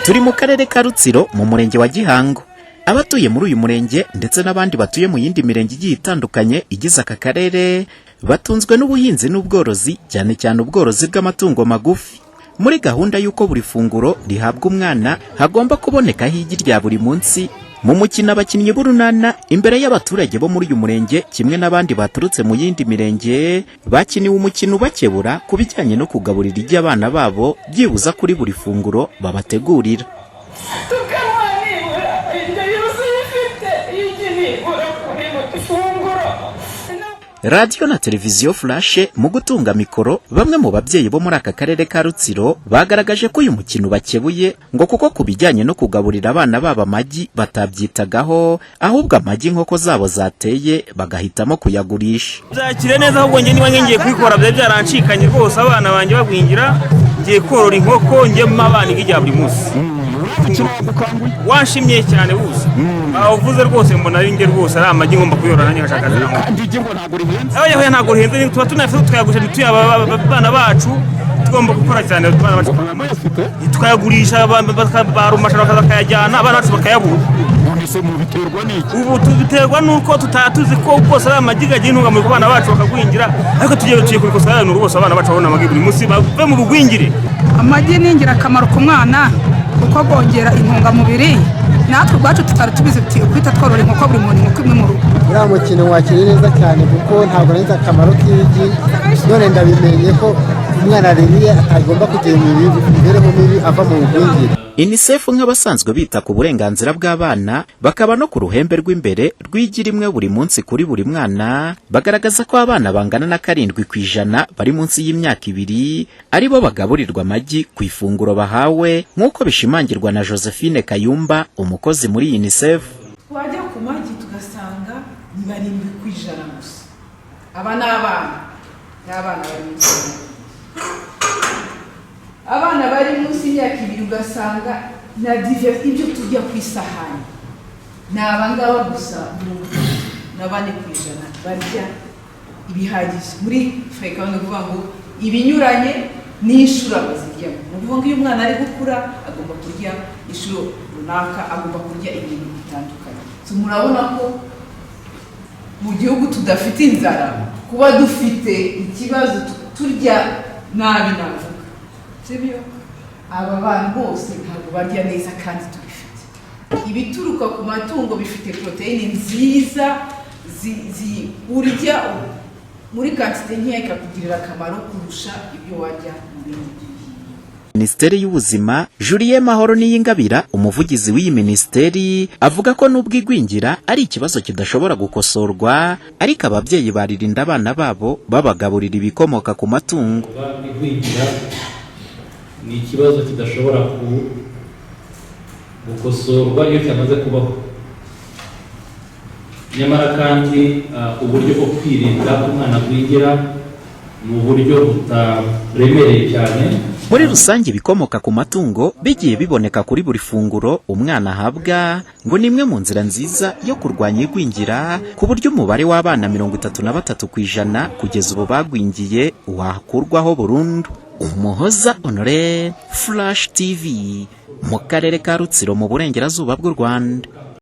Turi mu karere ka Rutsiro mu murenge wa Gihango. Abatuye muri uyu murenge ndetse n'abandi batuye mu yindi mirenge igiye itandukanye igize aka karere batunzwe n'ubuhinzi n'ubworozi, cyane cyane ubworozi bw'amatungo magufi. Muri gahunda y'uko buri funguro rihabwa umwana hagomba kuboneka higi rya buri munsi, mu mukino abakinnyi b'urunana imbere y'abaturage bo muri uyu murenge kimwe n'abandi baturutse mu yindi mirenge bakiniwe umukino bakebura ku bijyanye no kugaburira igi abana babo byibuza kuri buri funguro babategurira. Radio na televiziyo Flash mu gutunga mikoro, bamwe mu babyeyi bo muri aka karere ka Rutsiro bagaragaje ko uyu mukino bakebuye ngo kuko kubijyanye no kugaburira abana baba amagi batabyitagaho, ahubwo amagi inkoko zabo zateye bagahitamo kuyagurisha. Byakire neza ahubwo ngiye niba ngiye kwikora byarancikanye rwose, abana banjye bagwingira, ngiye korora inkoko ngiye mu abana igi buri munsi. Washimye cyane buze uvuze rwose mbona ari nge rwose ari amagi ngomba kuyorora nanjye ngashaka kandi igi ngo ntago rihenze. Aho ntago rihenze, tuba tunafite tukayagusha tuya abana bacu, tugomba gukora cyane abana bacu tukayagurisha, barumashara bakayajyana abana bacu bakayabura. Ubu tubiterwa nuko tutatuzi ko rwose ari amagi gagiye intungamubiri ku bana bacu bakagwingira, ariko tugiye kubikosa rwose abana bacu babona amagi buri munsi bave mu bugwingire. Amagi ni ingirakamaro ku mwana kuko bongera intungamubiri, natwe ubwacu tutari tubizi kwita tworora inkoko buri muntu inkoko imwe mu rugo. Uriya mukino wakiri neza cyane kuko ntabwo neza akamaro k'igi, none ndabimenye ko umwana ririye atagomba kugira imibereho mibi ava mu bugwingire. UNICEF nk'abasanzwe bita ku burenganzira bw'abana bakaba no ku ruhembe rw'imbere rw'igi rimwe buri munsi kuri buri mwana, bagaragaza ko abana bangana na 7% bari munsi y'imyaka 2 aribo bagaburirwa amagi ku ifunguro bahawe, nk'uko bishimangirwa na Josephine Kayumba, umukozi muri UNICEF. Wajya ku magi tugasanga ni 7% gusa. Abana bari munsi y'imyaka 2 ugasanga na divers ibyo tujya ku isahani ni abangaba gusa, na 4% barya ibihagije muri frekano, kuvuga ngo ibinyuranye n'ishura bazirya. Nuvuga ngo iyo umwana ari gukura agomba kurya ishuro runaka, agomba kurya ibintu bitandukanye. Murabona ko mu gihugu tudafite inzara, kuba dufite ikibazo turya nabi navuga sibyo. Aba bantu bose ntabwo barya neza kandi tubifite. Ibituruka ku matungo bifite proteine nziza urya muri quantité nkeya ikakugirira akamaro kurusha ibyo warya mu bindi. Minisiteri y'Ubuzima Julien Mahoro Niyingabira, umuvugizi w'iyi minisiteri, avuga ko nubwo igwingira ari ikibazo kidashobora gukosorwa, ariko ababyeyi baririnda abana babo babagaburira ibikomoka ku matungo. Igwingira ni ikibazo kidashobora gukosorwa iyo cyamaze kubaho. Nyamara kandi uburyo bwo kwirinda umwana gwingira ni uburyo butaremereye cyane. Muri rusange ibikomoka ku matungo bigiye biboneka kuri buri funguro umwana ahabwa, ngo ni imwe mu nzira nziza yo kurwanya igwingira, ku buryo umubare w'abana 33% kugeza ubu bagwingiye wakurwaho burundu. Umuhoza Honore, Flash TV, mu karere ka Rutsiro mu burengerazuba bw'u Rwanda.